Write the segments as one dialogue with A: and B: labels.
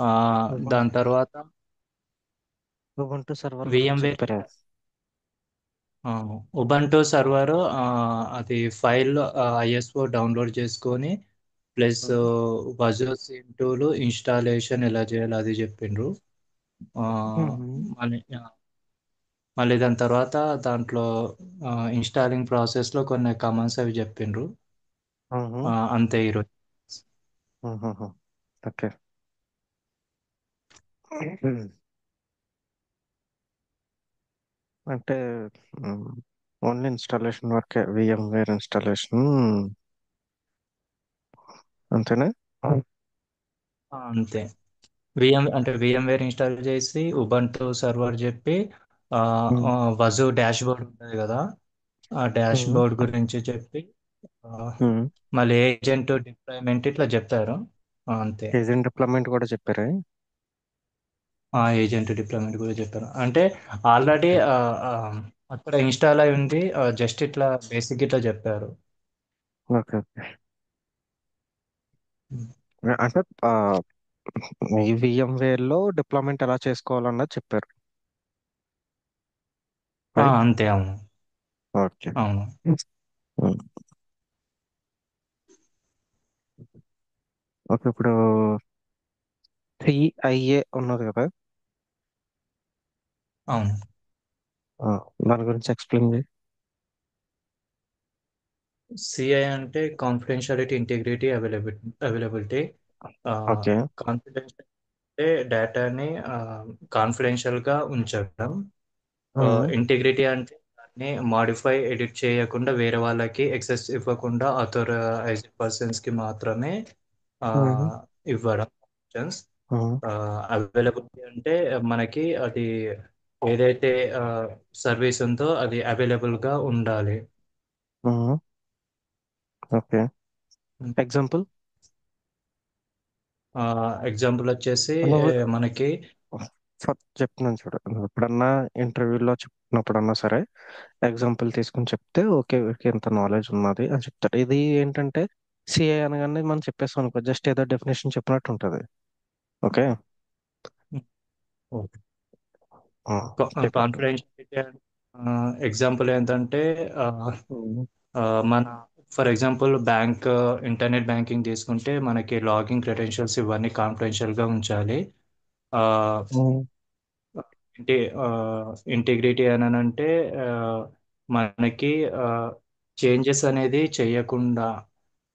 A: ఆ, దాని తర్వాత
B: ఉబుంటూ సర్వర్ గురించి
A: VMware
B: చెప్పారా?
A: ఉబంటూ సర్వర్, అది ఫైల్ ISO డౌన్లోడ్ చేసుకొని ప్లస్
B: ఉమ్,
A: వజుర్ సిమ్ టూల్ ఇన్స్టాలేషన్ ఎలా చేయాలి అది చెప్పిండ్రు. ఆ,
B: ఉమ్,
A: మళ్ళీ మళ్ళీ దాని తర్వాత దాంట్లో ఇన్స్టాలింగ్ ప్రాసెస్లో కొన్ని కమాండ్స్ అవి చెప్పిండ్రు.
B: ఉమ్,
A: అంతే ఈరోజు.
B: ఉమ్. ఓకే. ఉమ్. అంటే ఓన్లీ ఇన్స్టాలేషన్ వర్కే, విఎంవేర్ ఇన్స్టాలేషన్ అంతేనా?
A: అంతే. అంటే VMware ఇన్స్టాల్ చేసి ఉబంటూ సర్వర్ చెప్పి ఆ,
B: ఉమ్,
A: వజు డాష్ బోర్డ్ ఉంటుంది కదా, ఆ డాష్
B: ఉమ్,
A: బోర్డ్ గురించి చెప్పి ఆ,
B: ఉమ్.
A: మళ్ళీ ఏజెంట్ డిప్లాయ్మెంట్ ఇట్లా చెప్తారు. అంతే.
B: ఏజెంట్ డిప్లాయ్మెంట్ కూడా చెప్పారా?
A: ఆ ఏజెంట్ డిప్లాయ్మెంట్ కూడా చెప్పారు. అంటే ఆల్రెడీ
B: ఓకే,
A: అక్కడ ఇన్స్టాల్ అయి ఉంది. జస్ట్ ఇట్లా బేసిక్ ఇట్లా చెప్పారు.
B: Okay, okay. అంటే ఈ విఎంవేర్ లో డిప్లాయ్మెంట్ ఎలా చేసుకోవాలన్నది చెప్పారు, రైట్?
A: అంతే. అవును.
B: ఓకే.
A: అవును.
B: ఉమ్. ఓకే, ఇప్పుడు సిఐఏ ఉన్నది కదా.
A: అవును.
B: ఆ, దాని గురించి ఎక్స్ప్లెయిన్ చేయి.
A: సిఐ అంటే confidentiality, integrity, availability.
B: Okay.
A: Confidence అంటే డేటాని కాన్ఫిడెన్షియల్గా ఉంచడం.
B: ఉమ్,
A: ఇంటిగ్రిటీ అంటే దాన్ని మాడిఫై, ఎడిట్ చేయకుండా వేరే వాళ్ళకి యాక్సెస్ ఇవ్వకుండా ఆథరైజ్డ్ పర్సన్స్కి మాత్రమే ఆ,
B: ఉమ్,
A: ఇవ్వడం ఆప్షన్స్.
B: ఉమ్,
A: అవైలబిలిటీ అంటే మనకి అది ఏదైతే సర్వీస్ ఉందో అది అవైలబుల్గా ఉండాలి.
B: ఉమ్. ఓకే. ఎగ్జాంపుల్.
A: ఎగ్జాంపుల్ వచ్చేసి
B: నువ్వు
A: మనకి
B: చెప్తున్నాను చూడు, నువ్వు ఎప్పుడన్నా ఇంటర్వ్యూలో చెప్పినప్పుడన్నా సరే ఎగ్జాంపుల్ తీసుకుని చెప్తే ఓకే, ఓకే, ఇంత నాలెడ్జ్ ఉన్నది అని చెప్తారు. ఇది ఏంటంటే సిఏ అనగానే మనం చెప్పేస్తాం అనుకో, జస్ట్ ఏదో డెఫినేషన్ చెప్పినట్టు ఉంటుంది. ఓకే. ఆ, చెప్పు.
A: కాన్ఫిడెన్షియలిటీ ఎగ్జాంపుల్ ఏంటంటే ఆ,
B: ఉమ్,
A: ఆ, మన for example bank internet banking తీసుకుంటే మనకి లాగిన్ క్రెడెన్షియల్స్ ఇవన్నీ కాన్ఫిడెన్షియల్గా ఉంచాలి. ఆ,
B: ఉమ్,
A: ఇంటి ఇంటిగ్రిటీ అని అంటే ఆ, మనకి చేంజెస్ అనేది చేయకుండా,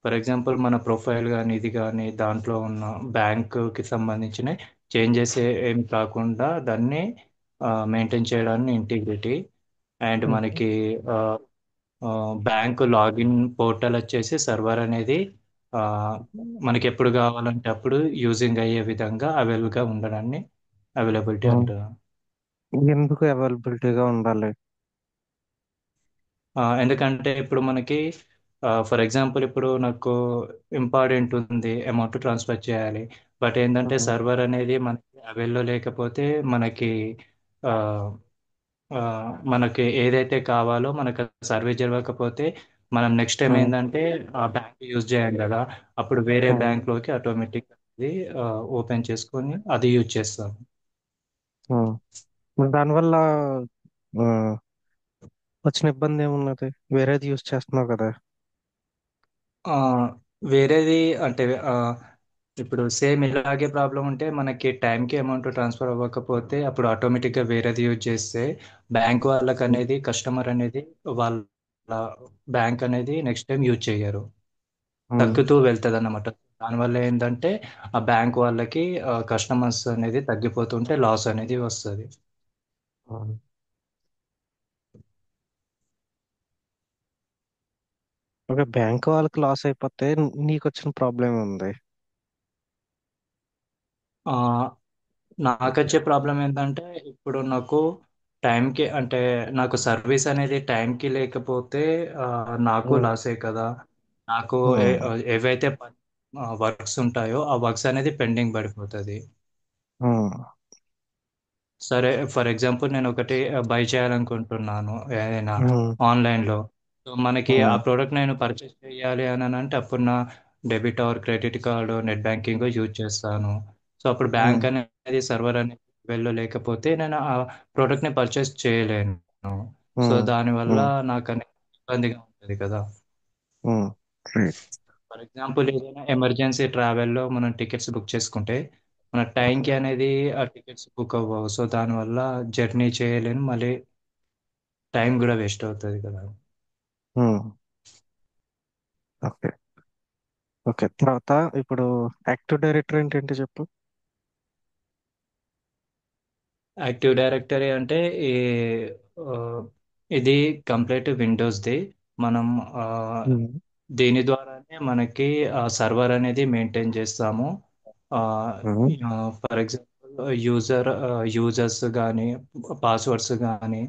A: ఫర్ ఎగ్జాంపుల్ మన ప్రొఫైల్ కానీ ఇది కానీ దాంట్లో ఉన్న బ్యాంకుకి సంబంధించిన చేంజెస్ ఏం కాకుండా దాన్ని మెయింటైన్ చేయడాన్ని ఇంటిగ్రిటీ. అండ్
B: ఉమ్,
A: మనకి బ్యాంక్ లాగిన్ పోర్టల్ వచ్చేసి సర్వర్ అనేది ఆ, మనకి ఎప్పుడు కావాలంటే అప్పుడు యూజింగ్ అయ్యే విధంగా అవైలబుల్గా ఉండడాన్ని అవైలబిలిటీ
B: ఉమ్.
A: అంటారు.
B: ఎందుకు అవైలబిలిటీగా ఉండాలి?
A: ఎందుకంటే ఇప్పుడు మనకి ఫర్ ఎగ్జాంపుల్ ఇప్పుడు నాకు ఇంపార్టెంట్ ఉంది, అమౌంట్ ట్రాన్స్ఫర్ చేయాలి. బట్ ఏంటంటే
B: ఉమ్,
A: సర్వర్ అనేది మనకి అవైల్లో లేకపోతే మనకి ఆ, ఆ, మనకి ఏదైతే కావాలో మనకు సర్వీస్ జరగకపోతే మనం నెక్స్ట్ టైం
B: ఉమ్,
A: ఏంటంటే ఆ బ్యాంక్ యూజ్ చేయాలి కదా. అప్పుడు వేరే
B: ఉమ్,
A: బ్యాంక్లోకి ఆటోమేటిక్ అది ఓపెన్ చేసుకొని అది యూజ్ చేస్తాం.
B: ఉమ్. మరి దానివల్ల ఆ, వచ్చిన ఇబ్బంది ఏమున్నది? వేరేది యూస్ చేస్తున్నావు కదా.
A: ఆ, వేరేది అంటే ఇప్పుడు సేమ్ ఇలాగే ప్రాబ్లం ఉంటే మనకి టైంకి అమౌంట్ ట్రాన్స్ఫర్ అవ్వకపోతే అప్పుడు ఆటోమేటిక్గా వేరేది యూజ్ చేస్తే బ్యాంక్ వాళ్ళకి
B: ఉమ్,
A: అనేది కస్టమర్ అనేది వాళ్ళ బ్యాంక్ అనేది నెక్స్ట్ టైం యూజ్ చేయరు,
B: ఉమ్,
A: తగ్గుతూ వెళ్తుంది అన్నమాట. దానివల్ల ఏంటంటే ఆ బ్యాంక్ వాళ్ళకి కస్టమర్స్ అనేది తగ్గిపోతుంటే లాస్ అనేది వస్తుంది.
B: ఉమ్. ఒక బ్యాంక్ వాళ్ళకి లాస్ అయిపోతే నీకు వచ్చిన ప్రాబ్లం ఉంది.
A: నాకు వచ్చే ప్రాబ్లం ఏంటంటే ఇప్పుడు నాకు టైంకి అంటే నాకు సర్వీస్ అనేది టైంకి లేకపోతే నాకు
B: ఉమ్,
A: లాసే కదా. నాకు
B: ఉమ్,
A: ఏవైతే వర్క్స్ ఉంటాయో ఆ వర్క్స్ అనేది పెండింగ్ పడిపోతుంది.
B: ఉమ్,
A: సరే ఫర్ ఎగ్జాంపుల్ నేను ఒకటి బై చేయాలనుకుంటున్నాను ఏదైనా
B: ఉమ్,
A: ఆన్లైన్లో. సో మనకి ఆ
B: ఉమ్,
A: ప్రోడక్ట్ నేను పర్చేస్ చేయాలి అని అంటే అప్పుడు నా debit or credit card net banking use చేస్తాను. సో అప్పుడు బ్యాంక్ అనేది సర్వర్ అనేది లెవెల్లో లేకపోతే నేను ఆ ప్రోడక్ట్ని పర్చేస్ చేయలేను. సో దానివల్ల నాకు అనేది ఇబ్బందిగా ఉంటుంది కదా.
B: రైట్.
A: ఫర్ ఎగ్జాంపుల్ ఏదైనా ఎమర్జెన్సీ ట్రావెల్లో మనం టికెట్స్ బుక్ చేసుకుంటే మన టైంకి అనేది ఆ టికెట్స్ బుక్ అవ్వవు. సో దానివల్ల జర్నీ చేయలేను, మళ్ళీ టైం కూడా వేస్ట్ అవుతుంది కదా.
B: ఓకే. ఓకే, తర్వాత ఇప్పుడు యాక్టివ్ డైరెక్టరీ అంటే ఏంటి చెప్పు.
A: యాక్టివ్ డైరెక్టరీ అంటే ఈ ఆ, ఇది కంప్లీట్ విండోస్ది. మనం ఆ,
B: ఉమ్,
A: దీని ద్వారానే మనకి సర్వర్ అనేది మెయింటైన్ చేస్తాము.
B: ఉమ్,
A: ఫర్ ఎగ్జాంపుల్ యూజర్స్ కానీ పాస్వర్డ్స్ కానీ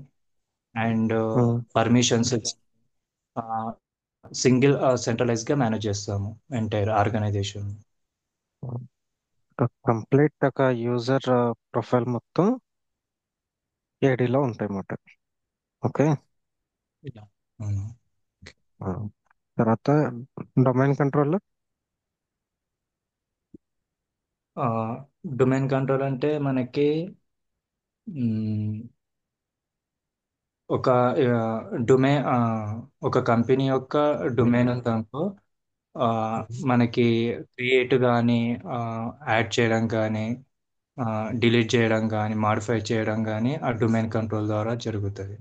A: అండ్
B: ఉమ్.
A: పర్మిషన్స్ సింగిల్ సెంట్రలైజ్గా మేనేజ్ చేస్తాము ఎంటైర్ ఆర్గనైజేషన్.
B: కంప్లీట్ ఒక యూజర్ ప్రొఫైల్ మొత్తం ఏడీలో ఉంటాయి అన్నమాట. ఓకే.
A: ఇలా. అవును.
B: ఆ. తర్వాత డొమైన్ కంట్రోల్.
A: డొమైన్ కంట్రోల్ అంటే మనకి మ్, ఒక డొమే ఒక కంపెనీ యొక్క డొమైన్ ఉందనుకో, ఆ, మనకి క్రియేట్ కానీ యాడ్ చేయడం కానీ డిలీట్ చేయడం కానీ మాడిఫై చేయడం కానీ ఆ డొమైన్ కంట్రోల్ ద్వారా జరుగుతుంది.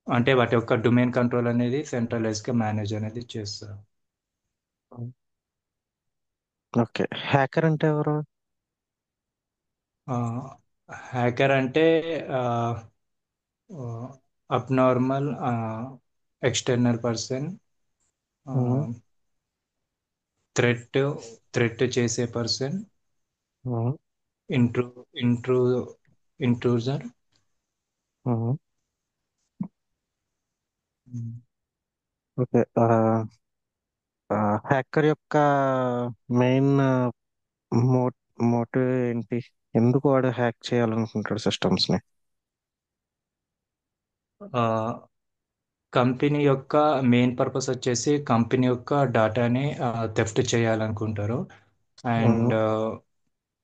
A: అంటే వాటి యొక్క డొమైన్ కంట్రోల్ అనేది సెంట్రలైజ్గా మేనేజ్ అనేది చేస్తారు.
B: ఓకే, హ్యాకర్ అంటే ఎవరు?
A: హ్యాకర్ అంటే abnormal external person,
B: um,
A: threat threat చేసే person,
B: um,
A: intru intru intruder.
B: Um. Okay. Hacker యొక్క మెయిన్ మో మోటివ్ ఏంటి? ఎందుకు వాడు హ్యాక్ చేయాలనుకుంటాడు సిస్టమ్స్ ని?
A: కంపెనీ యొక్క మెయిన్ పర్పస్ వచ్చేసి కంపెనీ యొక్క డాటాని థెఫ్ట్ చేయాలనుకుంటారు.
B: Um,
A: and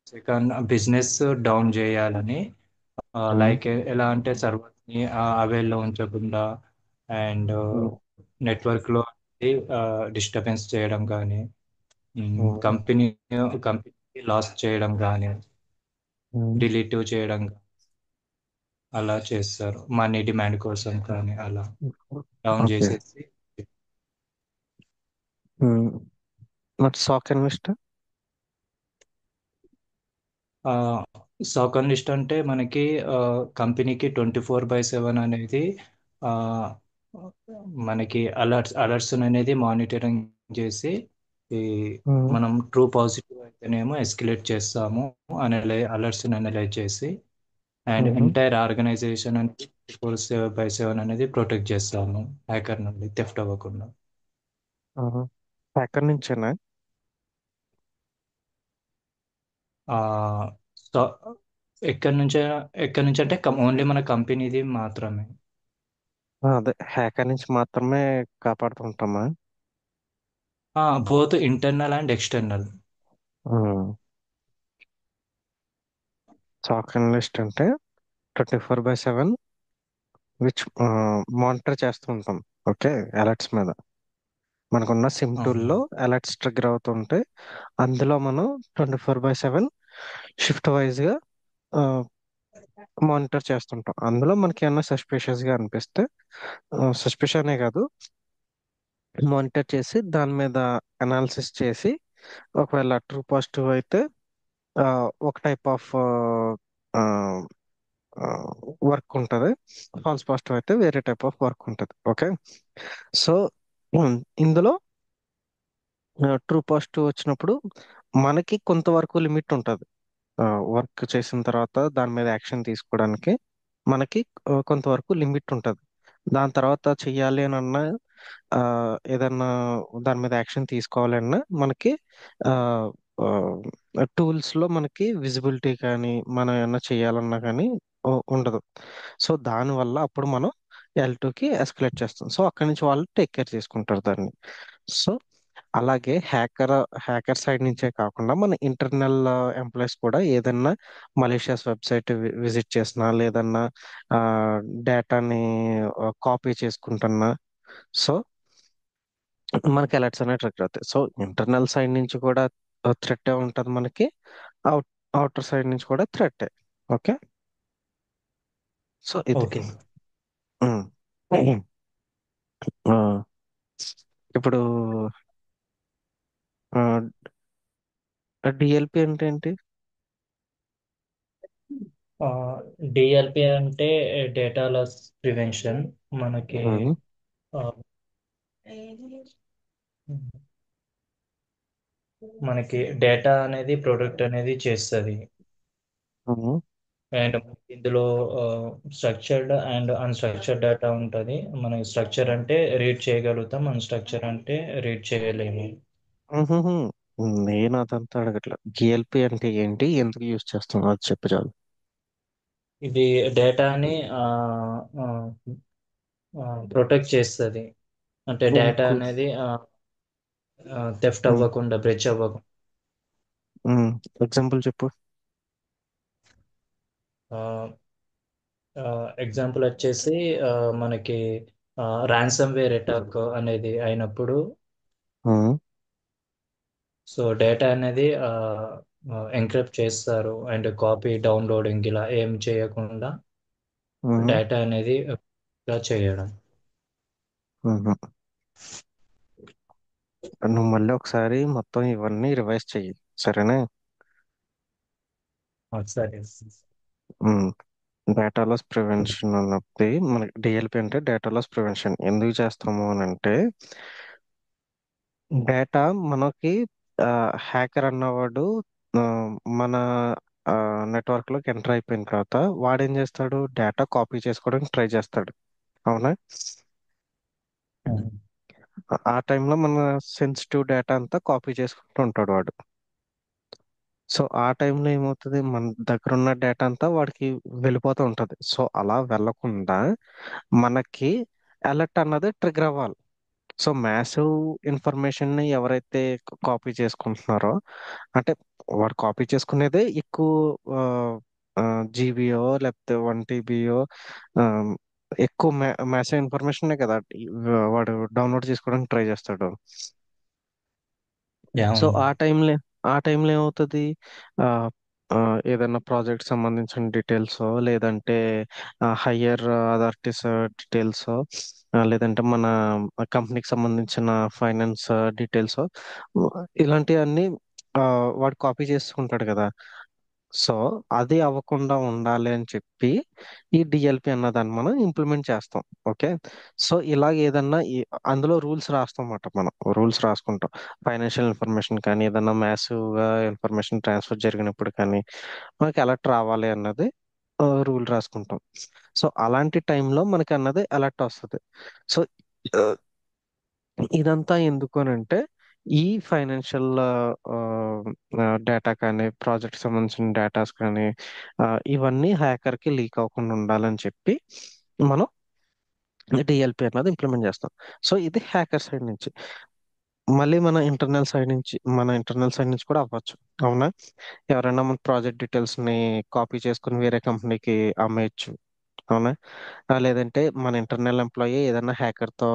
A: second business down చేయాలని.
B: ఉమ్,
A: లైక్ ఎలా అంటే సర్వర్ని అవైల్లో ఉంచకుండా అండ్
B: ఉమ్,
A: నెట్వర్క్లో డిస్టర్బెన్స్ చేయడం కానీ
B: ఉమ్,
A: కంపెనీ కంపెనీ లాస్ చేయడం కానీ
B: ఉమ్.
A: డిలీట్ చేయడం గానీ అలా చేస్తారు. మనీ డిమాండ్ కోసం కానీ అలా డౌన్
B: ఓకే.
A: చేసేసి.
B: ఉమ్. మరి సాక్ ఇన్వెస్ట్.
A: సాక్ లిస్ట్ అంటే మనకి కంపెనీకి 24/7 అనేది ఆ, మనకి అలర్ట్స్ అనేది మానిటరింగ్ చేసి ఈ మనం ట్రూ పాజిటివ్ అయితేనేమో ఎస్కలేట్ చేస్తాము, అలర్ట్స్ అనలైజ్ చేసి అండ్ ఎంటైర్ ఆర్గనైజేషన్ అనేది 24/7 అనేది ప్రొటెక్ట్ చేస్తాము హ్యాకర్ నుండి థెఫ్ట్ అవ్వకుండా.
B: హ్యాకర్ నుంచేనా?
A: ఆ, సో ఎక్కడి నుంచే ఎక్కడి నుంచి అంటే ఓన్లీ మన కంపెనీది మాత్రమే.
B: అదే హ్యాకర్ నుంచి మాత్రమే కాపాడుతుంటామా?
A: Both internal and external.
B: SOC analyst అంటే 24/7 విచ్ మానిటర్ చేస్తూ ఉంటాం. ఓకే, అలర్ట్స్ మీద మనకున్న సిమ్
A: అవును.
B: టూల్లో అలర్ట్స్ ట్రిగ్గర్ అవుతుంటే అందులో మనం 24/7 షిఫ్ట్ వైజ్ గా మానిటర్ చేస్తుంటాం. అందులో మనకి ఏమన్నా సస్పిషియస్ గా అనిపిస్తే సస్పిషనే కాదు, మానిటర్ చేసి దాని మీద అనాలిసిస్ చేసి ఒకవేళ ట్రూ పాజిటివ్ అయితే ఒక టైప్ ఆఫ్ వర్క్ ఉంటుంది, ఫాల్స్ పాజిటివ్ అయితే వేరే టైప్ ఆఫ్ వర్క్ ఉంటుంది. ఓకే. సో ఇందులో ట్రూ పాజిటివ్ వచ్చినప్పుడు మనకి కొంతవరకు లిమిట్ ఉంటుంది. వర్క్ చేసిన తర్వాత దాని మీద యాక్షన్ తీసుకోవడానికి మనకి కొంతవరకు లిమిట్ ఉంటుంది. దాని తర్వాత చెయ్యాలి అని అన్నా ఆ, ఏదన్నా దాని మీద యాక్షన్ తీసుకోవాలి అన్నా మనకి టూల్స్ లో మనకి విజిబిలిటీ కానీ మనం ఏమన్నా చేయాలన్నా కానీ ఉండదు. సో దానివల్ల అప్పుడు మనం L2కి ఎస్కలేట్ చేస్తాం. సో అక్కడి నుంచి వాళ్ళు టేక్ కేర్ చేసుకుంటారు దాన్ని. సో అలాగే హ్యాకర్ సైడ్ నుంచే కాకుండా మన ఇంటర్నల్ ఎంప్లాయీస్ కూడా ఏదన్నా మలేషియస్ వెబ్సైట్ విజిట్ చేసినా లేదన్నా డేటాని కాపీ చేసుకుంటున్నా, సో మనకి అలర్ట్స్ అనేవి ట్రిగర్ అవుతాయి. సో ఇంటర్నల్ సైడ్ నుంచి కూడా థ్రెట్ ఉంటుంది మనకి, అవుట్ అవుటర్ సైడ్ నుంచి కూడా థ్రెట్. ఓకే. సో ఇది.
A: ఓకే.
B: ఉమ్. ఆ, ఇప్పుడు డిఎల్పి అంటే ఏంటి?
A: డిఎల్పి అంటే డేటా లాస్ ప్రివెన్షన్. మనకి
B: ఉమ్,
A: ఆ, మనకి డేటా అనేది ప్రొడక్ట్ అనేది చేస్తుంది.
B: ఉమ్,
A: అండ్ ఇందులో స్ట్రక్చర్డ్ అండ్ అన్స్ట్రక్చర్డ్ డేటా ఉంటుంది. మనం స్ట్రక్చర్ అంటే రీడ్ చేయగలుగుతాం, అన్స్ట్రక్చర్ అంటే రీడ్ చేయలేము.
B: ఉహుహు. నేను అదంతా అడగట్లా. జిఎల్పి అంటే ఏంటి, ఎందుకు యూజ్ చేస్తాం అది చెప్పు చాలు.
A: ఇది డేటాని ప్రొటెక్ట్ చేస్తుంది. అంటే డేటా
B: ఇంకో
A: అనేది థెఫ్ట్ అవ్వకుండా, బ్రెచ్ అవ్వకుండా.
B: ఎగ్జాంపుల్ చెప్పు.
A: ఎగ్జాంపుల్ వచ్చేసి ఆ, మనకి ర్యాన్సమ్ వేర్ అటాక్ అనేది అయినప్పుడు,
B: ఉమ్,
A: సో డేటా అనేది ఎంక్రిప్ట్ చేస్తారు అండ్ కాపీ డౌన్లోడింగ్ ఇలా ఏం చేయకుండా
B: ఉమ్,
A: డేటా అనేది ఇలా చేయడం.
B: ఉమ్. నువ్వు మళ్ళీ ఒకసారి మొత్తం ఇవన్నీ రివైజ్ చెయ్యి, సరేనా?
A: సరే.
B: డేటా లాస్ ప్రివెన్షన్ అన్నది మనకి డిఎల్పి అంటే డేటా లాస్ ప్రివెన్షన్ ఎందుకు చేస్తాము అని అంటే, డేటా మనకి హ్యాకర్ అన్నవాడు ఆ, మన నెట్వర్క్ లోకి ఎంటర్ అయిపోయిన తర్వాత వాడు ఏం చేస్తాడు, డేటా కాపీ చేసుకోవడానికి ట్రై చేస్తాడు. అవునా? ఆ టైంలో మన సెన్సిటివ్ డేటా అంతా కాపీ చేసుకుంటూ ఉంటాడు వాడు. సో ఆ టైంలో ఏమవుతుంది, మన దగ్గర ఉన్న డేటా అంతా వాడికి వెళ్ళిపోతూ ఉంటది. సో అలా వెళ్ళకుండా మనకి అలర్ట్ అన్నది ట్రిగర్ అవ్వాలి. సో మ్యాసివ్ ఇన్ఫర్మేషన్ ని ఎవరైతే కాపీ చేసుకుంటున్నారో, అంటే వాడు కాపీ చేసుకునేదే ఎక్కువ జీబీయో లేకపోతే 1 TBయో, ఎక్కువ మ్యాసివ్ ఇన్ఫర్మేషన్ కదా వాడు డౌన్లోడ్ చేసుకోవడానికి ట్రై చేస్తాడు.
A: యా,
B: సో
A: అవును.
B: ఆ టైంలో ఏమవుతుంది, ఆ, ఆ, ఏదైనా ప్రాజెక్ట్ సంబంధించిన డీటెయిల్స్, లేదంటే హయ్యర్ అథారిటీస్ డీటెయిల్స్, లేదంటే మన కంపెనీకి సంబంధించిన ఫైనాన్స్ డీటెయిల్స్, ఇలాంటివన్నీ ఆ, వాడు కాపీ చేసుకుంటాడు కదా. సో అది అవ్వకుండా ఉండాలి అని చెప్పి ఈ డిఎల్పి అన్న దాన్ని మనం ఇంప్లిమెంట్ చేస్తాం. ఓకే. సో ఇలాగ ఏదన్నా అందులో రూల్స్ రాస్తాం అన్నమాట. మనం రూల్స్ రాసుకుంటాం. ఫైనాన్షియల్ ఇన్ఫర్మేషన్ కానీ ఏదన్నా మ్యాసివ్ గా ఇన్ఫర్మేషన్ ట్రాన్స్ఫర్ జరిగినప్పుడు కానీ మనకి అలర్ట్ రావాలి అన్నది రూల్ రాసుకుంటాం. సో అలాంటి టైంలో మనకి అన్నది అలర్ట్ వస్తుంది. సో ఇదంతా ఎందుకు అని అంటే, ఈ ఫైనాన్షియల్ డేటా కానీ ప్రాజెక్ట్ సంబంధించిన డేటాస్ కానీ ఆ, ఇవన్నీ హ్యాకర్ కి లీక్ అవ్వకుండా ఉండాలని చెప్పి మనం డిఎల్పి అన్నది ఇంప్లిమెంట్ చేస్తాం. సో ఇది హ్యాకర్ సైడ్ నుంచి. మళ్ళీ మన ఇంటర్నల్ సైడ్ నుంచి కూడా అవ్వచ్చు. అవునా? ఎవరైనా మన ప్రాజెక్ట్ డీటెయిల్స్ ని కాపీ చేసుకుని వేరే కంపెనీకి అమ్మేయచ్చు. అవునా? లేదంటే మన ఇంటర్నల్ ఎంప్లాయీ ఏదైనా హ్యాకర్ తో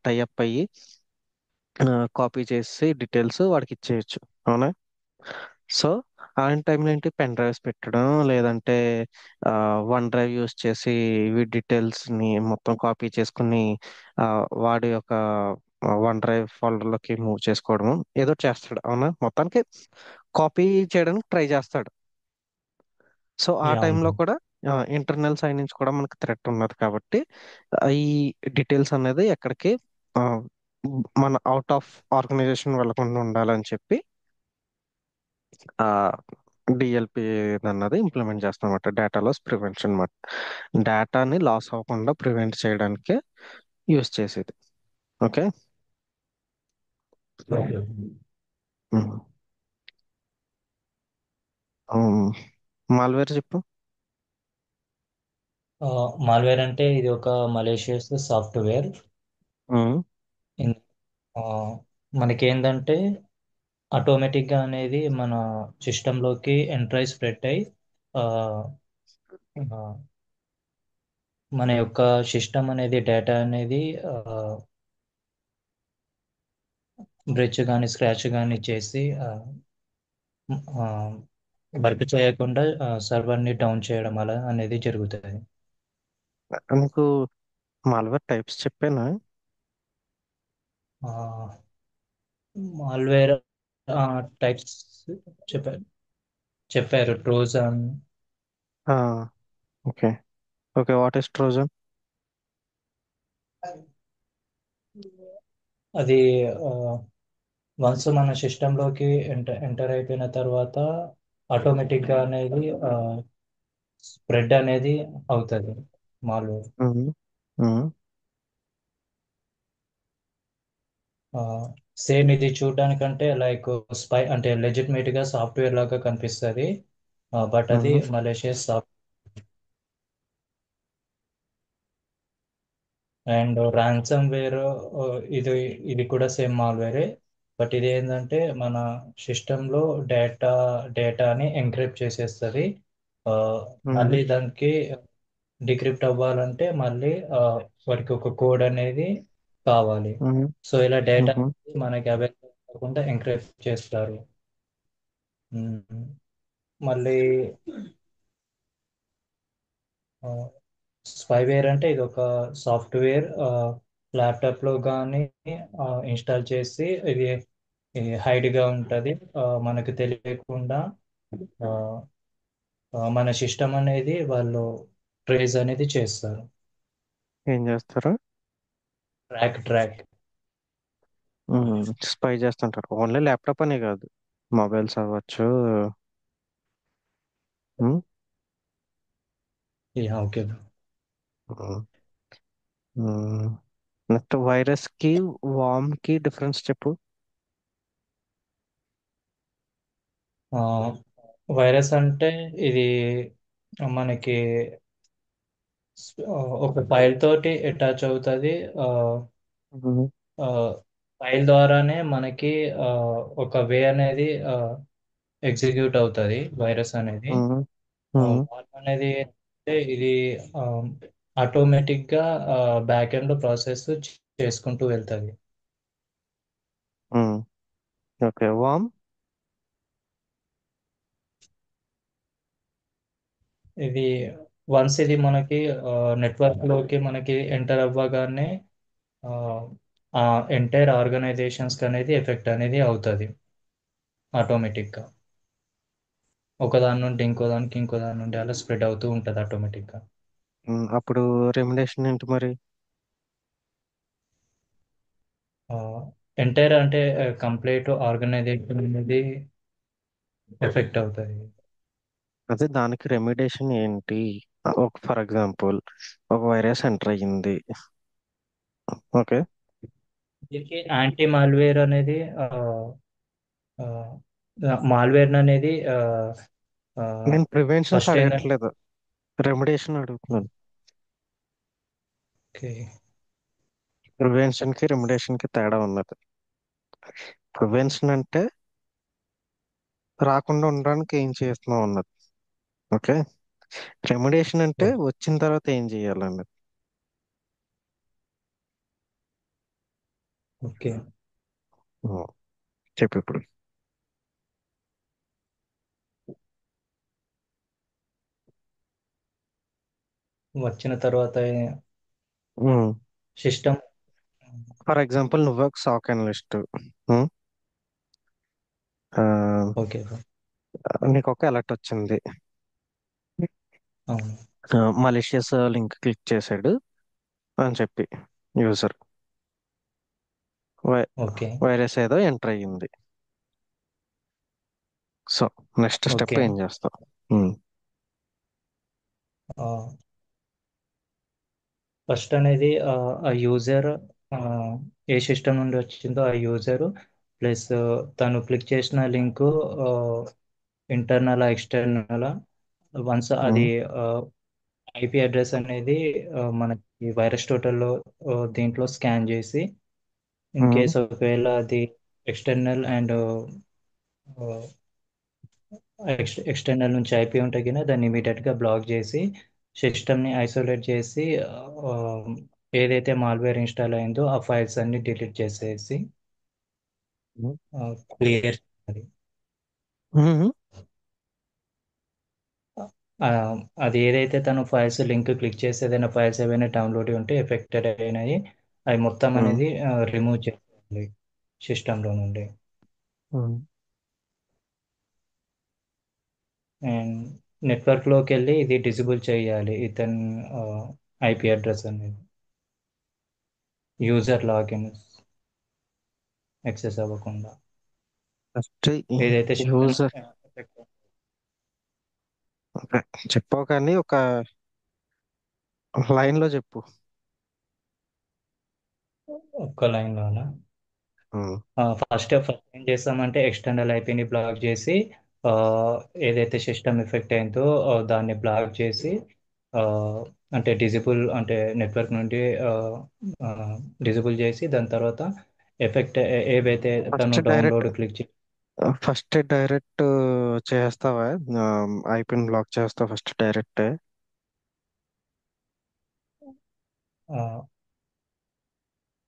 B: టైఅప్ అయ్యి కాపీ చేసి డీటెయిల్స్ వాడికి ఇచ్చేయచ్చు. అవునా? సో అలాంటి టైంలో ఏంటి, పెన్ డ్రైవ్స్ పెట్టడం, లేదంటే వన్ డ్రైవ్ యూస్ చేసి ఇవి డీటెయిల్స్ ని మొత్తం కాపీ చేసుకుని ఆ, వాడి యొక్క వన్ డ్రైవ్ ఫోల్డర్ లోకి మూవ్ చేసుకోవడం ఏదో ఒకటి చేస్తాడు. అవునా? మొత్తానికి కాపీ చేయడానికి ట్రై చేస్తాడు. సో ఆ
A: యా,
B: టైంలో
A: అవును.
B: కూడా ఇంటర్నల్ సైడ్ నుంచి కూడా మనకి థ్రెట్ ఉన్నది కాబట్టి ఈ డీటెయిల్స్ అనేది ఎక్కడికి ఆ, మన అవుట్ ఆఫ్ ఆర్గనైజేషన్ వెళ్ళకుండా ఉండాలని చెప్పి ఆ డిఎల్పి అన్నది ఇంప్లిమెంట్ చేస్తాం అన్నమాట. డేటా లాస్ ప్రివెన్షన్ అన్నమాట. డేటాని లాస్ అవ్వకుండా ప్రివెంట్ చేయడానికి యూస్ చేసేది. ఓకే.
A: ఓకే.
B: మాల్వేర్ చెప్పు.
A: మాల్వేర్ అంటే ఇది ఒక మలేషియస్ సాఫ్ట్వేర్.
B: ఉమ్,
A: మనకేందంటే ఆటోమేటిక్గా అనేది మన సిస్టంలోకి ఎంటర్ అయి స్ప్రెడ్ అయి ఆ, ఆ, మన యొక్క సిస్టమ్ అనేది డేటా అనేది బ్రిడ్జ్ కానీ స్క్రాచ్ కానీ చేసి వర్క్ చేయకుండా సర్వర్ని డౌన్ చేయడం అలా అనేది జరుగుతుంది.
B: నీకు మాల్వేర్ టైప్స్ చెప్పానా?
A: మాల్వేర్ టైప్స్ చెప్పారు చెప్పారు Trojan.
B: Okay. Okay, what is Trojan?
A: అది వన్స్ మన సిస్టంలోకి ఎంటర్ అయిపోయిన తర్వాత ఆటోమేటిక్గా అనేది స్ప్రెడ్ అనేది అవుతుంది మాల్వేర్. సేమ్ ఇది చూడడానికంటే లైక్ స్పై అంటే లెజిట్మేట్ గా సాఫ్ట్వేర్ లాగా కనిపిస్తుంది, బట్ అది malicious soft. And ransomware, ఇది ఇది కూడా సేమ్ మాల్వేరే. బట్ ఇది ఏంటంటే మన సిస్టంలో డేటా డేటాని ఎంక్రిప్ట్ చేసేస్తుంది. ఆ, మళ్ళీ దానికి డిక్రిప్ట్ అవ్వాలంటే మళ్ళీ వాటికి ఒక కోడ్ అనేది కావాలి. సో ఇలా డేటా మనకి అవైలబుల్ కాకుండా ఎంక్రిప్ట్ చేస్తారు. మ్మ్. మళ్ళీ స్పైవేర్ అంటే ఇది ఒక సాఫ్ట్వేర్ ల్యాప్టాప్లో కానీ ఇన్స్టాల్ చేసి ఇది హైడ్గా ఉంటుంది, మనకు తెలియకుండా. ఆ, మన సిస్టమ్ అనేది వాళ్ళు ట్రేస్ అనేది చేస్తారు.
B: ఏం చేస్తారు?
A: ట్రాక్.
B: స్పై చేస్తుంటారు. ఓన్లీ ల్యాప్టాప్ అనే కాదు, మొబైల్స్ అవ్వచ్చు.
A: ఓకే.
B: నెక్స్ట్ వైరస్ కి వామ్ కి డిఫరెన్స్ చెప్పు.
A: వైరస్ అంటే ఇది మనకి ఒక ఫైల్ తోటి అటాచ్ అవుతుంది. ఫైల్ ద్వారానే మనకి ఆ, ఒక వే అనేది ఎగ్జిక్యూట్ అవుతుంది వైరస్ అనేది. వాల్వ్ అనేది అంటే ఇది ఆటోమేటిక్గా బ్యాక్ ఎండ్ ప్రాసెస్ చేసుకుంటూ వెళ్తుంది.
B: ఓకే, వామ్.
A: ఇది వన్స్ ఇది మనకి నెట్వర్క్లోకి మనకి ఎంటర్ అవ్వగానే ఆ ఎంటైర్ ఆర్గనైజేషన్స్కి అనేది ఎఫెక్ట్ అనేది అవుతుంది ఆటోమేటిక్గా. ఒకదాని నుండి ఇంకో దానికి ఇంకో దాని నుండి అలా స్ప్రెడ్ అవుతూ ఉంటుంది ఆటోమేటిక్గా.
B: అప్పుడు రెమ్యునేషన్ ఏంటి మరి?
A: ఎంటైర్ అంటే కంప్లీట్ ఆర్గనైజేషన్ అనేది ఎఫెక్ట్ అవుతుంది.
B: అదే దానికి రెమ్యుడేషన్ ఏంటి? ఒక ఫర్ ఎగ్జాంపుల్, ఒక వైరస్ ఎంటర్ అయ్యింది. ఓకే.
A: దీనికి యాంటీ మాల్వేర్ అనేది మాల్వేర్ అనేది
B: నేను ప్రివెన్షన్స్
A: ఫస్ట్ ఏంటంటే
B: అడగట్లేదు, రెమ్యుడేషన్ అడుగుతున్నాను. ప్రివెన్షన్ కి రెమ్యుడేషన్ కి తేడా ఉన్నది. ప్రివెన్షన్ అంటే రాకుండా ఉండడానికి ఏం చేస్తున్నాం అన్నది. ఓకే. రెమ్యుడేషన్ అంటే వచ్చిన తర్వాత ఏం చేయాలన్నది.
A: ఓకే.
B: ఉమ్, చెప్పు ఇప్పుడు.
A: వచ్చిన తర్వాత
B: ఉమ్,
A: సిస్టమ్.
B: ఫర్ ఎగ్జాంపుల్ నువ్వు ఒక సాక్ అనలిస్ట్.
A: ఓకే.
B: నీకు ఒక అలర్ట్ వచ్చింది.
A: అవును.
B: మలిషియస్ లింక్ క్లిక్ చేశాడు అని చెప్పి యూజర్,
A: ఓకే.
B: వైరస్ ఏదో ఎంటర్ అయ్యింది. So next step
A: okay.
B: ఏం చేస్తాం? ఉమ్,
A: ఫస్ట్ అనేది ఆ యూజర్ ఏ సిస్టమ్ నుండి వచ్చిందో ఆ యూజరు ప్లస్ తను క్లిక్ చేసిన లింకు ఇంటర్నల్ ఎక్స్టర్నల్. వన్స్ అది
B: ఉమ్,
A: ఐపీ అడ్రస్ అనేది మనకి వైరస్ టోటల్లో దీంట్లో స్కాన్ చేసి ఇన్
B: ఉమ్,
A: కేస్ ఒకవేళ అది ఎక్స్టర్నల్ అండ్ ఎక్స్టర్నల్ నుంచి ఐపీ ఉంటే కింద దాన్ని ఇమీడియట్గా బ్లాక్ చేసి సిస్టమ్ని ఐసోలేట్ చేసి ఆ, ఏదైతే మాల్వేర్ ఇన్స్టాల్ అయిందో ఆ ఫైల్స్ అన్ని డిలీట్ చేసేసి క్లియర్ చేయాలి.
B: మ్మ్.
A: ఆ, అది ఏదైతే తను ఫైల్స్ లింక్ క్లిక్ చేసి ఏదైనా ఫైల్స్ ఏవైనా డౌన్లోడ్ ఉంటే ఎఫెక్టెడ్ అయినాయి అవి మొత్తం
B: మ్మ్.
A: అనేది రిమూవ్ చేయాలి సిస్టంలో నుండి.
B: మ్మ్.
A: అండ్ నెట్వర్క్లోకి వెళ్ళి ఇది డిజబుల్ చేయాలి ఇతని ఐపీ అడ్రస్ అనేది యూజర్ లాగిన్ యాక్సెస్ అవ్వకుండా
B: ఫస్ట్
A: ఏదైతే సిస్టమ్
B: యూజర్ చెప్పావు కానీ ఒక లైన్ లో చెప్పు.
A: ఒక్క లైన్లోనా.
B: మ్మ్.
A: ఫస్ట్ ఫస్ట్ ఏం చేస్తామంటే ఎక్స్టర్నల్ ఐపీని బ్లాక్ చేసి ఆ, ఏదైతే సిస్టమ్ ఎఫెక్ట్ అయిందో దాన్ని బ్లాక్ చేసి ఆ, అంటే డిజిబుల్ అంటే నెట్వర్క్ నుండి డిజిబుల్ చేసి దాని తర్వాత ఎఫెక్ట్ ఏవైతే
B: ఫస్ట్
A: తను
B: డైరెక్ట్
A: డౌన్లోడ్ క్లిక్ చే
B: ఫస్ట్ డైరెక్ట్ చేస్తావా? ఐపిన్ బ్లాక్ చేస్తావు ఫస్ట్ డైరెక్ట్?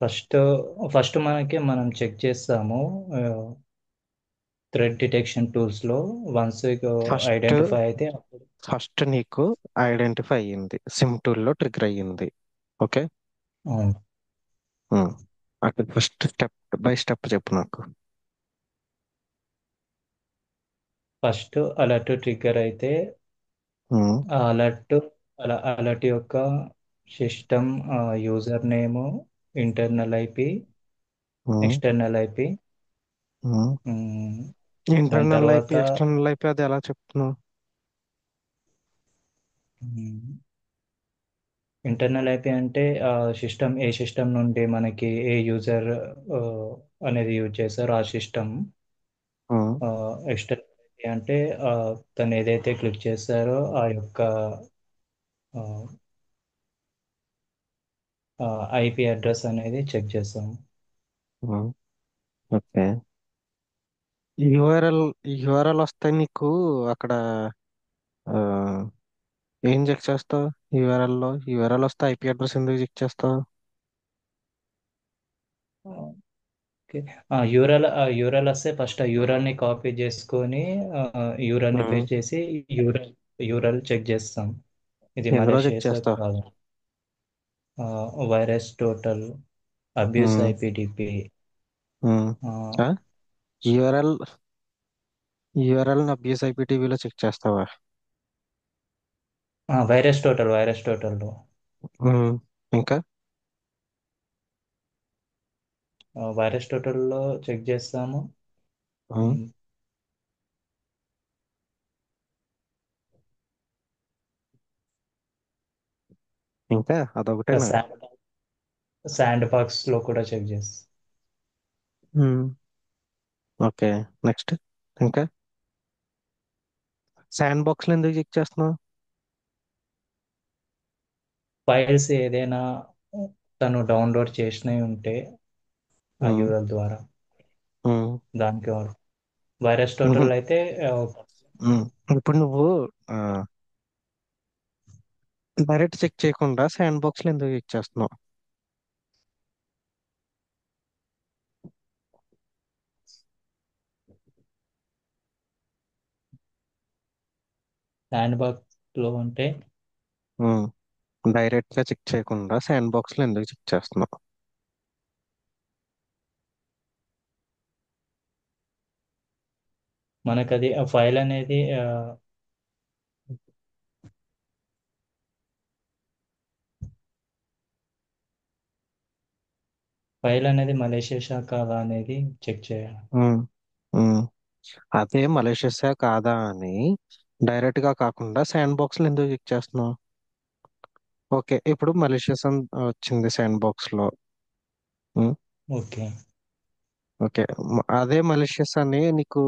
A: ఫస్ట్ ఫస్ట్ మనకి మనం చెక్ చేస్తాము థ్రెడ్ డిటెక్షన్ టూల్స్లో వన్స్
B: ఫస్ట్
A: ఐడెంటిఫై అయితే అప్పుడు.
B: ఫస్ట్ నీకు ఐడెంటిఫై అయ్యింది, సిమ్ టూల్లో ట్రిగర్ అయ్యింది. ఓకే.
A: అవును.
B: అక్కడ ఫస్ట్ స్టెప్ బై స్టెప్ చెప్పు నాకు.
A: ఫస్ట్ అలర్ట్ ట్రిగ్గర్ అయితే
B: ఉమ్,
A: ఆ అలర్ట్ అలర్ట్ యొక్క system user name internal IP
B: um,
A: external IP
B: um.
A: దాని
B: ఇంటర్నల్
A: తర్వాత
B: ఐపి ఎక్స్టర్నల్ ఐపి అది ఎలా చెప్తున్నావు?
A: ఇంటర్నల్ ఐపి అంటే సిస్టమ్ ఏ సిస్టమ్ నుండి మనకి ఏ యూజర్ అనేది యూజ్ చేస్తారో ఆ సిస్టమ్.
B: ఉమ్,
A: ఎక్స్టర్నల్ ఐపి అంటే ఆ, తను ఏదైతే క్లిక్ చేస్తారో ఆ యొక్క ఐపీ అడ్రస్ అనేది చెక్ చేస్తాము.
B: ఉమ్. ఓకే. యూఆర్ఎల్ యూఆర్ఎల్ వస్తే నీకు అక్కడ ఆ, ఏం చెక్ చేస్తావు? యూఆర్ఎల్ వస్తే ఐపీ అడ్రస్ ఎందుకు చెక్ చేస్తావు?
A: ఓకే. యూరల్ యూరల్ వస్తే ఫస్ట్ ఆ యూరల్ని కాపీ చేసుకొని యూరల్ని
B: ఉమ్.
A: పేస్ట్ చేసి యూరల్ యూరల్ చెక్ చేస్తాం ఇది
B: ఎందులో చెక్
A: మలేషియస్
B: చేస్తావు?
A: కాదు. VirusTotal AbuseIPDB
B: URL URL abuse ఐపీటీవీలో చెక్ చేస్తావా?
A: వైరస్ టోటల్లో
B: ఉమ్, ఇంకా
A: వైరస్ టోటల్లో చెక్ చేస్తాము.
B: ఉమ్, ఇంకా అదొకటేనా?
A: శాండ్ బాక్స్లో కూడా చెక్ చేస్తాం.
B: ఉమ్, ఓకే. నెక్స్ట్ ఇంకా శాండ్ బాక్స్ లో ఎందుకు చెక్ చేస్తున్నావు?
A: ఫైల్స్ ఏదైనా తను డౌన్లోడ్ చేసినవి ఉంటే ఆ
B: ఉమ్,
A: యూరల్ ద్వారా
B: ఉమ్,
A: దానికి వైరస్
B: ఉహు,
A: టోటల్ అయితే
B: ఉమ్. ఇప్పుడు నువ్వు డైరెక్ట్ చెక్ చేయకుండా శాండ్ బాక్స్ లో ఎందుకు చెక్ చేస్తున్నావు?
A: శాండ్ బాక్స్లో ఉంటే
B: డైరెక్ట్ గా చెక్ చేయకుండా శాండ్ బాక్స్ లో ఎందుకు చెక్ చేస్తున్నావు?
A: మనకది ఆ ఫైల్ అనేది మలేషియా కాదా అనేది చెక్ చేయాలి.
B: ఉమ్, ఉమ్. అదే మలేషియస్ కాదా అని డైరెక్ట్ గా కాకుండా శాండ్ బాక్స్ లో ఎందుకు చెక్ చేస్తున్నావు? ఓకే, ఇప్పుడు మలేషియస్ అని వచ్చింది శాండ్ బాక్స్ లో.
A: ఓకే.
B: ఓకే. అదే మలేషియస్ అని నీకు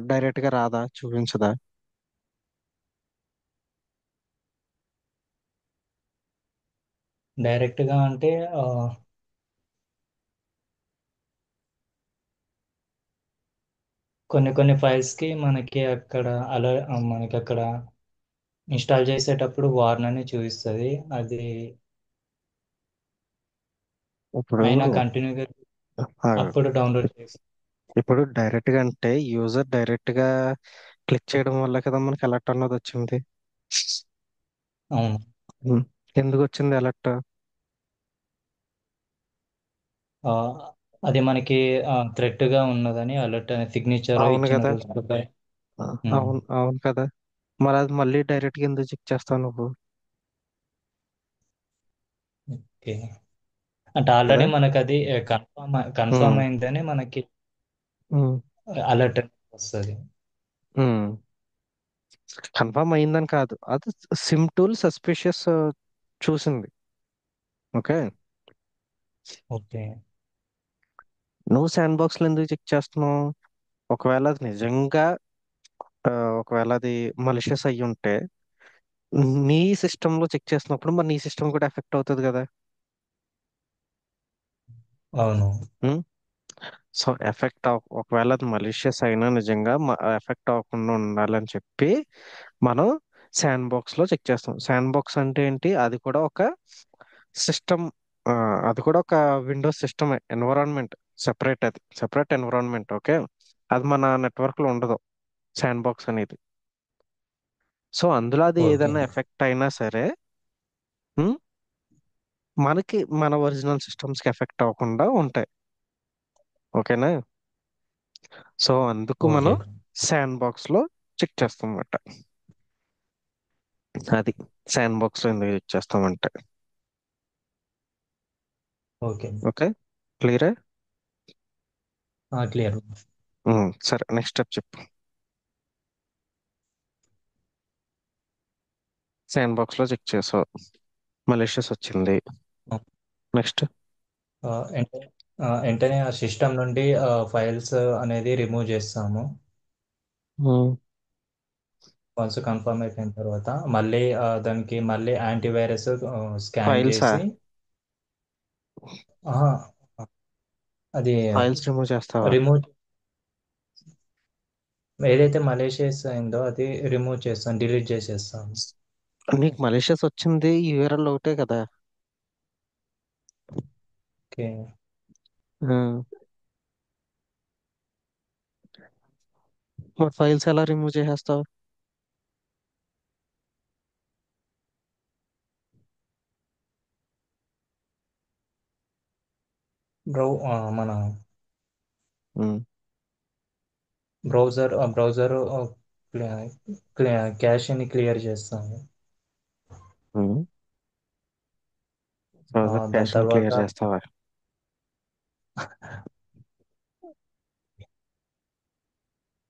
B: డైరెక్ట్ గా రాదా, చూపించదా?
A: డైరెక్ట్గా అంటే కొన్ని కొన్ని ఫైల్స్కి మనకి అక్కడ అలా మనకి అక్కడ ఇన్స్టాల్ చేసేటప్పుడు వార్న్ అని చూపిస్తుంది. అది
B: ఇప్పుడు
A: అయినా కంటిన్యూగా
B: ఆగు.
A: అప్పుడు డౌన్లోడ్ చేసి.
B: ఇప్పుడు డైరెక్ట్ గా అంటే యూజర్ డైరెక్ట్ గా క్లిక్ చేయడం వల్ల కదా మనకి అలర్ట్ అన్నది వచ్చింది.
A: అవును.
B: ఉమ్. ఎందుకు వచ్చింది అలర్ట్?
A: ఆ, అది మనకి థ్రెట్గా ఉన్నదని అలర్ట్ అనే సిగ్నేచర్
B: అవును
A: ఇచ్చిన
B: కదా.
A: రూల్స్ ప్రకారం.
B: అవును అవును కదా. మరి అది మళ్ళీ డైరెక్ట్ గా ఎందుకు చెక్ చేస్తావు నువ్వు?
A: ఓకే. అంటే
B: కదా.
A: ఆల్రెడీ మనకి అది కన్ఫర్మ్
B: ఉమ్,
A: అయిందని మనకి
B: ఉమ్,
A: అలర్ట్ వస్తుంది.
B: ఉమ్. కన్ఫర్మ్ అయిందని కాదు, అది సిమ్ టూల్ సస్పిషియస్ చూసింది. ఓకే.
A: ఓకే.
B: నువ్వు శాండ్ బాక్స్ లో ఎందుకు చెక్ చేస్తున్నావు? ఒకవేళ అది నిజంగా ఆ, ఒకవేళ అది మలిషియస్ అయ్యి ఉంటే నీ సిస్టమ్ లో చెక్ చేసినప్పుడు మరి నీ సిస్టమ్ కూడా ఎఫెక్ట్ అవుతుంది కదా.
A: అవును.
B: సో ఎఫెక్ట్ ఒకవేళ అది మలిషియస్ అయినా నిజంగా ఎఫెక్ట్ అవ్వకుండా ఉండాలని చెప్పి మనం శాండ్ బాక్స్ లో చెక్ చేస్తాం. శాండ్ బాక్స్ అంటే ఏంటి? అది కూడా ఒక సిస్టమ్. అది కూడా ఒక విండోస్ సిస్టమ్ ఎన్విరాన్మెంట్. సెపరేట్, అది సెపరేట్ ఎన్విరాన్మెంట్. ఓకే. అది మన నెట్వర్క్ లో ఉండదు శాండ్ బాక్స్ అనేది. సో అందులో అది
A: ఓకే.
B: ఏదైనా ఎఫెక్ట్ అయినా సరే ఉమ్, మనకి మన ఒరిజినల్ సిస్టమ్స్ కి ఎఫెక్ట్ అవ్వకుండా ఉంటాయి. ఓకేనా? సో అందుకు మనం
A: ఓకే.
B: శాండ్ బాక్స్ లో చెక్ చేస్తాం అన్నమాట. అది శాండ్ బాక్స్ లో ఎందుకు చెక్ చేస్తామంటే.
A: ఓకే.
B: ఓకే. క్లియరే.
A: క్లియర్.
B: సరే, నెక్స్ట్ స్టెప్ చెప్పు. శాండ్ బాక్స్ లో చెక్ చేసావు, మలేషియస్ వచ్చింది. నెక్స్ట్.
A: వెంటనే ఆ సిస్టమ్ నుండి ఫైల్స్ అనేది రిమూవ్ చేస్తాము. వన్స్ కన్ఫర్మ్ అయిపోయిన తర్వాత మళ్ళీ దానికి మళ్ళీ యాంటీవైరస్ స్కాన్
B: ఫైల్సా?
A: చేసి. ఆహా, అది
B: ఫైల్స్ రిమూవ్ చేస్తావా?
A: రిమూవ్ ఏదైతే మలేషియస్ అయిందో అది రిమూవ్ చేస్తాం, డిలీట్ చేసేస్తాం.
B: నీకు మలేషియస్ వచ్చింది యూఆర్ఎల్ ఒకటే కదా.
A: ఓకే.
B: ఆ, మరి ఫైల్స్ ఎలా రిమూవ్ చేసేస్తావు?
A: మన
B: ఉమ్,
A: బ్రౌజర్ క్యాష్ని క్లియర్ చేస్తాము.
B: ఉమ్. బ్రౌజర్
A: దాని
B: క్యాష్ని
A: తర్వాత
B: క్లియర్ చేస్తావా?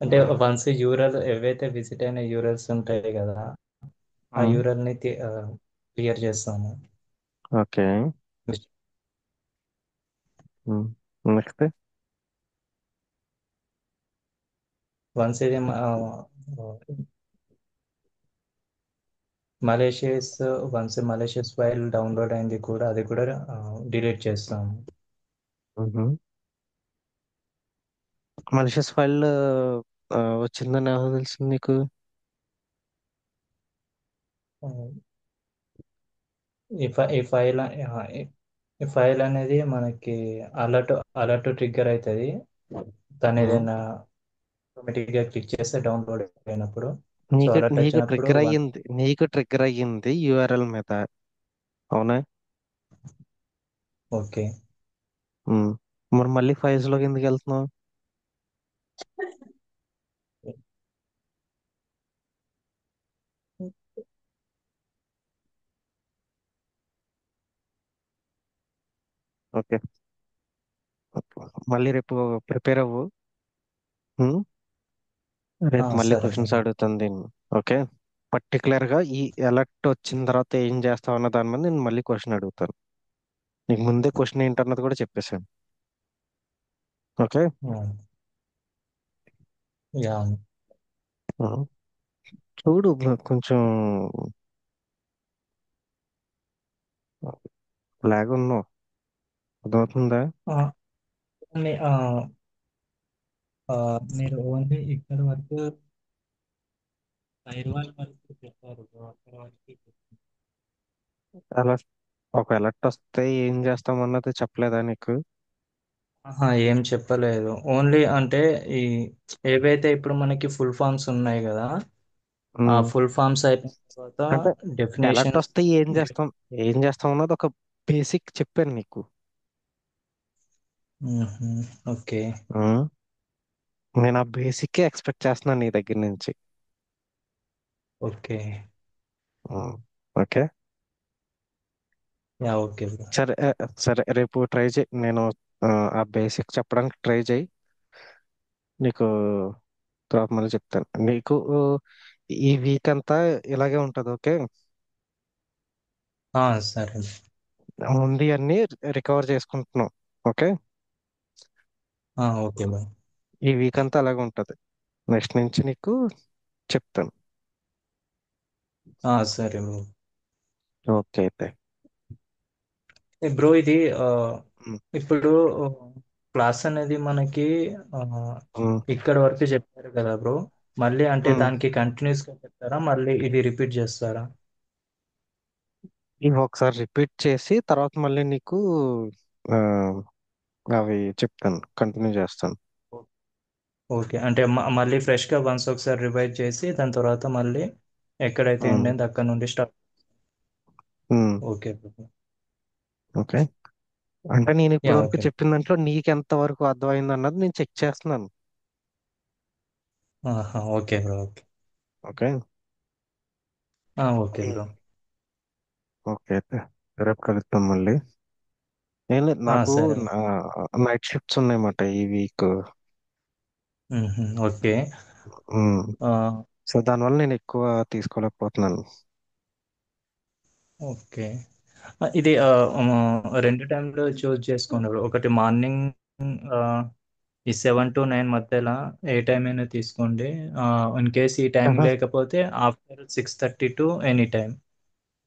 A: అంటే వన్స్ యూరల్ ఏవైతే విజిట్ అయిన యూరల్స్ ఉంటాయి కదా, ఆ
B: ఉమ్,
A: యూరల్ని క్లియర్ చేస్తాము.
B: ఓకే. నెక్స్ట్.
A: వన్స్ ఇది మలేషియస్ వన్స్ మలేషియస్ ఫైల్ డౌన్లోడ్ అయింది కూడా అది కూడా డిలీట్ చేస్తాము.
B: మలిషియస్ ఫైల్ వచ్చిందని ఎలా తెలిసింది నీకు?
A: ఆ, ఈ ఫైల్ ఈ ఫైల్ అనేది మనకి అలర్ట్ అలర్ట్ ట్రిగ్గర్ అవుతుంది. దాని
B: ఉమ్.
A: ఏదైనా ఆటోమేటిక్గా క్లిక్ చేస్తే డౌన్లోడ్ అయినప్పుడు. సో
B: నీకు
A: అలర్ట్
B: నీకు
A: వచ్చినప్పుడు
B: ట్రిగ్గర్ అయ్యింది, నీకు ట్రిగ్గర్ అయ్యింది యూఆర్ఎల్ మీద. అవునా?
A: ఓకే.
B: ఉమ్. మరి మళ్ళీ ఫైల్స్ లోకి ఎందుకు వెళ్తున్నావు? ఓకే. మళ్ళీ రేపు ప్రిపేర్ అవ్వు. ఉమ్. రేపు మళ్ళీ
A: సరే
B: క్వశ్చన్స్
A: బ్రో.
B: అడుగుతాను దీన్ని. ఓకే. పర్టికులర్ గా ఈ అలర్ట్ వచ్చిన తర్వాత ఏం చేస్తావు అన్న దాని మీద నేను మళ్ళీ క్వశ్చన్ అడుగుతాను. నీకు ముందే క్వశ్చన్ ఏంటన్నది కూడా చెప్పేశాను. ఓకే.
A: యా.
B: ఉమ్. చూడు కొంచెం లాగ్ ఉన్నావు. అర్థమవుతుందా?
A: మీరు ఓన్లీ ఇక్కడ వరకు హైదరాబాద్ వరకు చెప్పారు బ్రో, అక్కడ వరకు.
B: అలా ఒక అలర్ట్ వస్తే ఏం చేస్తామన్నది చెప్పలేదా నీకు?
A: ఆహా, ఏం చెప్పలేదు. ఓన్లీ అంటే ఈ ఏవైతే ఇప్పుడు మనకి ఫుల్ ఫామ్స్ ఉన్నాయి కదా, ఆ
B: ఉమ్.
A: ఫుల్ ఫామ్స్ అయిపోయిన తర్వాత
B: అంటే అలర్ట్
A: డెఫినేషన్స్.
B: వస్తే ఏం చేస్తాం అన్నది ఒక బేసిక్ చెప్పాను నీకు.
A: ఓకే.
B: ఉమ్. నేను ఆ బేసిక్ ఎక్స్పెక్ట్ చేస్తున్నాను నీ దగ్గర నుంచి.
A: ఓకే.
B: ఉమ్. ఓకే.
A: Yeah, okay bro.
B: సరే సరే రేపు ట్రై చేయి. నేను ఆ ఆ బేసిక్ చెప్పడానికి ట్రై చేయి. నీకు తర్వాత మళ్ళీ చెప్తాను. నీకు ఈ వీక్ అంతా ఇలాగే ఉంటది. ఓకే.
A: సరే.
B: ముందు అన్ని రికవర్ చేసుకుంటున్నాం. ఓకే.
A: Okay bro.
B: ఈ వీక్ అంతా అలాగే ఉంటది. నెక్స్ట్ నుంచి నీకు చెప్తాను.
A: సరే బ్రో.
B: ఓకే అయితే.
A: బ్రో, ఇది
B: ఉమ్.
A: ఇప్పుడు క్లాస్ అనేది మనకి ఆ,
B: ఉమ్.
A: ఇక్కడ వరకు చెప్పారు కదా బ్రో. మళ్ళీ అంటే
B: ఉమ్.
A: దానికి కంటిన్యూస్ గా చెప్తారా, మళ్ళీ ఇది రిపీట్ చేస్తారా?
B: ఇవి ఒకసారి రిపీట్ చేసి తర్వాత మళ్ళీ నీకు ఆ, అవి చెప్తాను, కంటిన్యూ చేస్తాను.
A: ఓకే, అంటే మళ్ళీ ఫ్రెష్గా వన్స్ ఒకసారి రివైజ్ చేసి దాని తర్వాత మళ్ళీ ఎక్కడైతే ఎండ్
B: ఉమ్.
A: అయిందో అక్కడ నుండి start.
B: Um.
A: Okay bro.
B: Okay. అంటే నేను
A: యా,
B: ఇప్పటి వరకు
A: ఓకే.
B: చెప్పిన దాంట్లో నీకు ఎంత వరకు అర్థమైంది అన్నది నేను చెక్ చేస్తున్నాను.
A: Okay bro. Okay.
B: Okay.
A: Okay bro.
B: Okay అయితే రేపు కలుద్దాం మళ్ళీ. ఏం లేదు, నాకు
A: సరే.
B: నైట్ షిఫ్ట్స్ ఉన్నాయన్నమాట ఈ వీక్.
A: ఓకే. ఆ,
B: సో దానివల్ల నేను ఎక్కువ తీసుకోలేకపోతున్నాను.
A: ఓకే. ఇది రెండు టైంలో చూస్ చేసుకోండి bro. ఒకటి మార్నింగ్ ఈ 7 to 9 మధ్యలో ఏ టైం అయినా తీసుకోండి. ఇన్ కేస్ ఈ టైం
B: ఆహా.
A: లేకపోతే after 6:30 to any time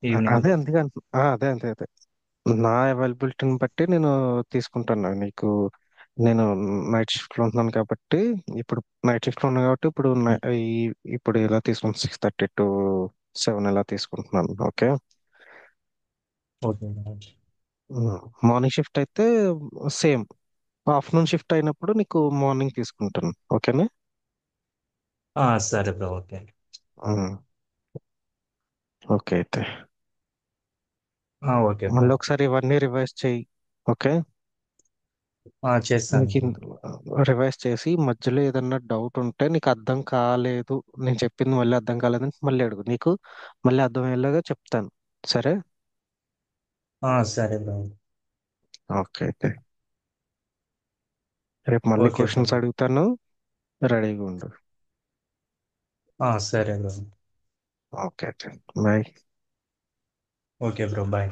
A: evening.
B: అదే అందుకే అదే అదే అదే నా అవైలబిలిటీని బట్టి నేను తీసుకుంటాను. నీకు నేను నైట్ షిఫ్ట్ లో ఉంటున్నాను కాబట్టి, ఇప్పుడు నైట్ షిఫ్ట్ లో ఉన్నాను కాబట్టి ఇప్పుడు ఇలా తీసుకుంటాను, 6:30 to 7 ఇలా తీసుకుంటున్నాను. ఓకే.
A: ఓకే.
B: మార్నింగ్ షిఫ్ట్ అయితే సేమ్. ఆఫ్టర్నూన్ షిఫ్ట్ అయినప్పుడు నీకు మార్నింగ్ తీసుకుంటాను. ఓకేనా?
A: సరే బ్రో. ఓకే.
B: ఉమ్. ఓకే అయితే
A: ఓకే బ్రో.
B: మళ్ళీ ఒకసారి ఇవన్నీ రివైజ్ చేయి. ఓకే.
A: చేస్తాను
B: నీకు
A: బ్రో.
B: రివైజ్ చేసి మధ్యలో ఏదన్నా డౌట్ ఉంటే, నీకు అర్థం కాలేదు, నేను చెప్పింది మళ్ళీ అర్థం కాలేదని మళ్ళీ అడుగు, నీకు మళ్ళీ అర్థమయ్యేలాగా చెప్తాను. సరే.
A: సరే బ్రో.
B: ఓకే అయితే రేపు మళ్ళీ
A: ఓకే బ్రో.
B: క్వశ్చన్స్ అడుగుతాను. రెడీగా ఉండు.
A: సరే బ్రో.
B: ఓకే అయితే బాయ్.
A: Okay bro. బాయ్.